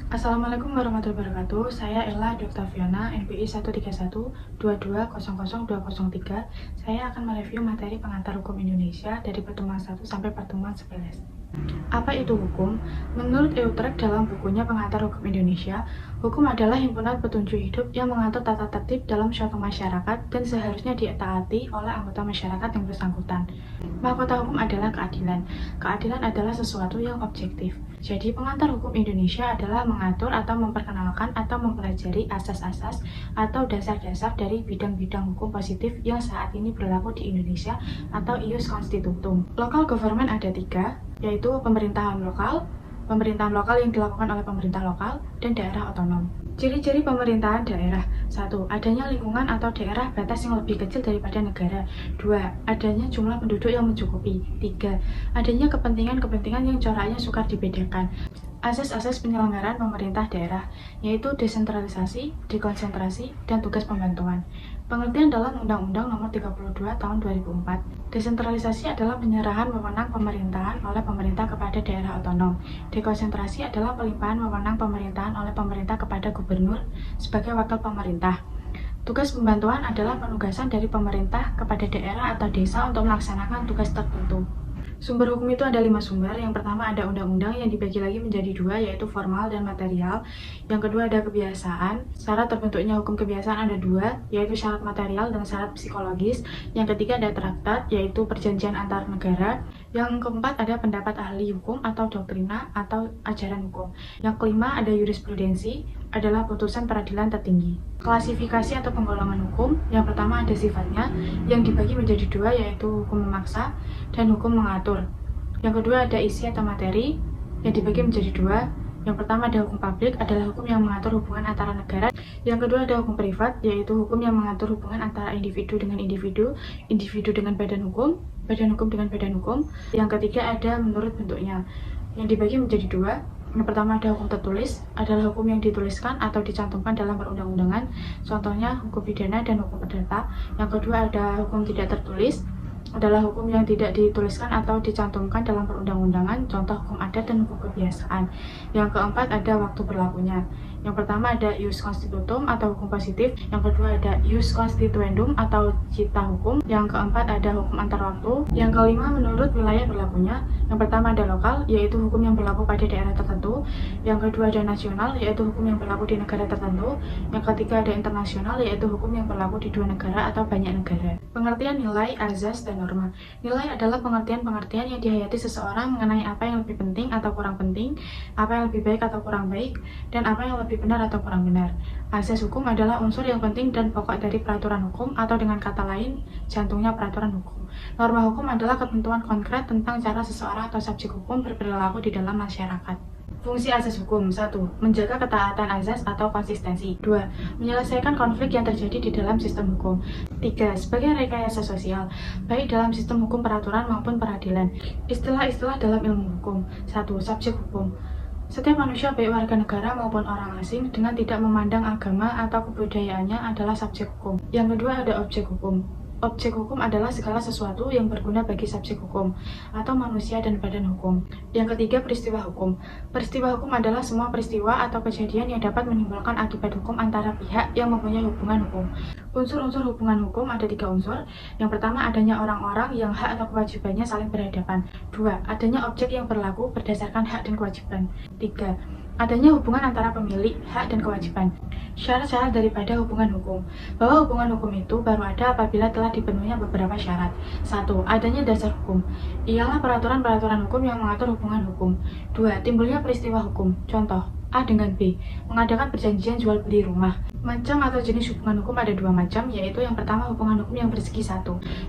Assalamualaikum warahmatullahi wabarakatuh. Saya Ella Doktaviana, NPI 13122000203. Saya akan mereview materi pengantar hukum Indonesia dari pertemuan 1 sampai pertemuan 11. Apa itu hukum? Menurut Utrecht dalam bukunya Pengantar Hukum Indonesia, hukum adalah himpunan petunjuk hidup yang mengatur tata tertib dalam suatu masyarakat dan seharusnya ditaati oleh anggota masyarakat yang bersangkutan. Mahkota hukum adalah keadilan. Keadilan adalah sesuatu yang objektif. Jadi, pengantar hukum Indonesia adalah mengatur atau memperkenalkan atau mempelajari asas-asas atau dasar-dasar dari bidang-bidang hukum positif yang saat ini berlaku di Indonesia atau ius constitutum. Local government ada 3, yaitu pemerintahan lokal yang dilakukan oleh pemerintah lokal, dan daerah otonom. Ciri-ciri pemerintahan daerah: 1. Adanya lingkungan atau daerah batas yang lebih kecil daripada negara. 2. Adanya jumlah penduduk yang mencukupi. 3. Adanya kepentingan-kepentingan yang coraknya sukar dibedakan. Asas-asas penyelenggaraan pemerintah daerah, yaitu desentralisasi, dekonsentrasi, dan tugas pembantuan. Pengertian dalam Undang-Undang Nomor 32 Tahun 2004. Desentralisasi adalah penyerahan wewenang pemerintahan oleh pemerintah kepada daerah otonom. Dekonsentrasi adalah pelimpahan wewenang pemerintahan oleh pemerintah kepada gubernur sebagai wakil pemerintah. Tugas pembantuan adalah penugasan dari pemerintah kepada daerah atau desa untuk melaksanakan tugas tertentu. Sumber hukum itu ada 5 sumber. Yang pertama ada undang-undang yang dibagi lagi menjadi 2, yaitu formal dan material. Yang kedua ada kebiasaan. Syarat terbentuknya hukum kebiasaan ada 2, yaitu syarat material dan syarat psikologis. Yang ketiga ada traktat, yaitu perjanjian antar negara. Yang keempat ada pendapat ahli hukum atau doktrina atau ajaran hukum. Yang kelima ada jurisprudensi, adalah putusan peradilan tertinggi. Klasifikasi atau penggolongan hukum: yang pertama ada sifatnya, yang dibagi menjadi 2, yaitu hukum memaksa dan hukum mengatur. Yang kedua ada isi atau materi, yang dibagi menjadi 2. Yang pertama ada hukum publik, adalah hukum yang mengatur hubungan antara negara. Yang kedua ada hukum privat, yaitu hukum yang mengatur hubungan antara individu dengan individu, individu dengan badan hukum dengan badan hukum. Yang ketiga ada menurut bentuknya, yang dibagi menjadi 2. Yang pertama ada hukum tertulis, adalah hukum yang dituliskan atau dicantumkan dalam perundang-undangan, contohnya hukum pidana dan hukum perdata. Yang kedua ada hukum tidak tertulis, adalah hukum yang tidak dituliskan atau dicantumkan dalam perundang-undangan, contoh hukum adat dan hukum kebiasaan. Yang keempat ada waktu berlakunya. Yang pertama ada ius constitutum atau hukum positif. Yang kedua ada ius constituendum atau cita hukum. Yang keempat ada hukum antar waktu. Yang kelima menurut wilayah berlakunya. Yang pertama ada lokal, yaitu hukum yang berlaku pada daerah tertentu. Yang kedua ada nasional, yaitu hukum yang berlaku di negara tertentu. Yang ketiga ada internasional, yaitu hukum yang berlaku di 2 negara atau banyak negara. Pengertian nilai, azas, dan norma. Nilai adalah pengertian-pengertian yang dihayati seseorang mengenai apa yang lebih penting atau kurang penting, apa yang lebih baik atau kurang baik, dan apa yang lebih benar atau kurang benar. Azas hukum adalah unsur yang penting dan pokok dari peraturan hukum, atau dengan kata lain, jantungnya peraturan hukum. Norma hukum adalah ketentuan konkret tentang cara seseorang atau subjek hukum berperilaku di dalam masyarakat. Fungsi azas hukum: 1. Menjaga ketaatan azas atau konsistensi. 2. Menyelesaikan konflik yang terjadi di dalam sistem hukum. 3. Sebagai rekayasa sosial, baik dalam sistem hukum peraturan maupun peradilan. Istilah-istilah dalam ilmu hukum. 1. Subjek hukum: setiap manusia, baik warga negara maupun orang asing, dengan tidak memandang agama atau kebudayaannya adalah subjek hukum. Yang kedua ada objek hukum. Objek hukum adalah segala sesuatu yang berguna bagi subjek hukum, atau manusia dan badan hukum. Yang ketiga peristiwa hukum. Peristiwa hukum adalah semua peristiwa atau kejadian yang dapat menimbulkan akibat hukum antara pihak yang mempunyai hubungan hukum. Unsur-unsur hubungan hukum ada 3 unsur. Yang pertama adanya orang-orang yang hak atau kewajibannya saling berhadapan. 2. Adanya objek yang berlaku berdasarkan hak dan kewajiban. 3. Adanya hubungan antara pemilik, hak, dan kewajiban. Syarat-syarat daripada hubungan hukum: bahwa hubungan hukum itu baru ada apabila telah dipenuhi beberapa syarat. 1. Adanya dasar hukum, ialah peraturan-peraturan hukum yang mengatur hubungan hukum. 2. Timbulnya peristiwa hukum, contoh A dengan B, mengadakan perjanjian jual beli rumah. Macam atau jenis hubungan hukum ada 2 macam, yaitu yang pertama hubungan hukum yang bersegi 1.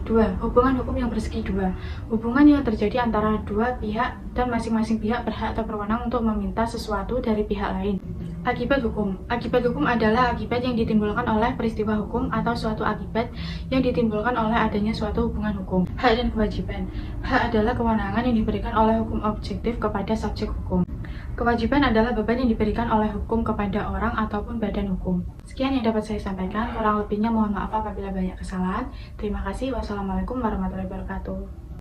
2. Hubungan hukum yang bersegi 2. Hubungan yang terjadi antara 2 pihak dan masing-masing pihak berhak atau berwenang untuk meminta sesuatu dari pihak lain. Akibat hukum. Akibat hukum adalah akibat yang ditimbulkan oleh peristiwa hukum atau suatu akibat yang ditimbulkan oleh adanya suatu hubungan hukum. Hak dan kewajiban. Hak adalah kewenangan yang diberikan oleh hukum objektif kepada subjek hukum. Kewajiban adalah beban yang diberikan oleh hukum kepada orang ataupun badan hukum. Sekian yang dapat saya sampaikan, kurang lebihnya mohon maaf apabila banyak kesalahan. Terima kasih. Wassalamualaikum warahmatullahi wabarakatuh.